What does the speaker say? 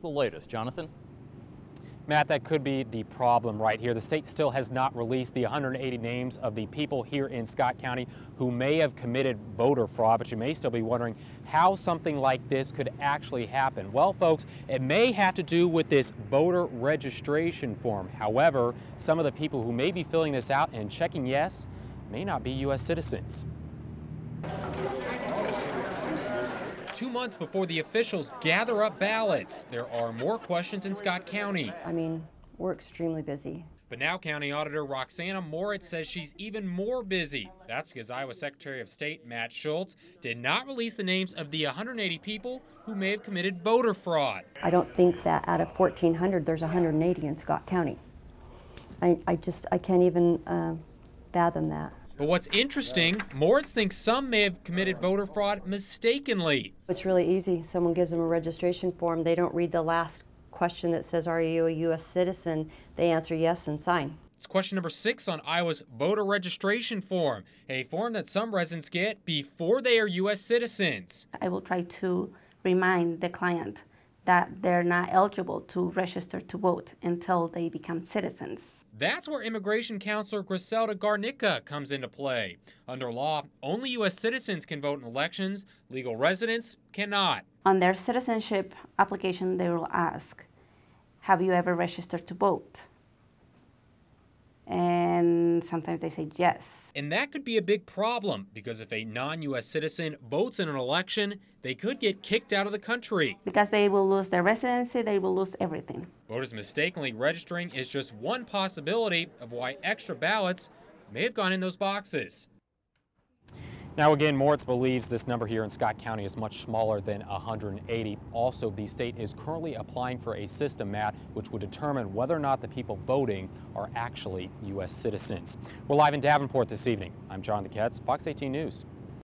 The latest, Jonathan. Matt, that could be the problem right here. The state still has not released the 180 names of the people here in Scott County who may have committed voter fraud, but you may still be wondering how something like this could actually happen. Well, folks, it may have to do with this voter registration form. However, some of the people who may be filling this out and checking yes may not be U.S. citizens. 2 months before the officials gather up ballots, there are more questions in Scott County. I mean, we're extremely busy. But now County Auditor Roxana Moritz says she's even more busy. That's because Iowa Secretary of State Matt Schultz did not release the names of the 180 people who may have committed voter fraud. I don't think that out of 1,400, there's 180 in Scott County. I can't even fathom that. But what's interesting, Moritz thinks some may have committed voter fraud mistakenly. It's really easy. Someone gives them a registration form. They don't read the last question that says, are you a U.S. citizen? They answer yes and sign. It's question number 6 on Iowa's voter registration form, a form that some residents get before they are U.S. citizens. I will try to remind the client that they're not eligible to register to vote until they become citizens. That's where immigration counselor Griselda Garnica comes into play. Under law, only U.S. citizens can vote in elections. Legal residents cannot. On their citizenship application, they will ask, have you ever registered to vote? And sometimes they say yes. And that could be a big problem because if a non-U.S. citizen votes in an election, they could get kicked out of the country. Because they will lose their residency, they will lose everything. Voters mistakenly registering is just one possibility of why extra ballots may have gone in those boxes. Now again, Moritz believes this number here in Scott County is much smaller than 180. Also, the state is currently applying for a system, Matt, which would determine whether or not the people voting are actually U.S. citizens. We're live in Davenport this evening. I'm Jonathan Ketz, Fox 18 News.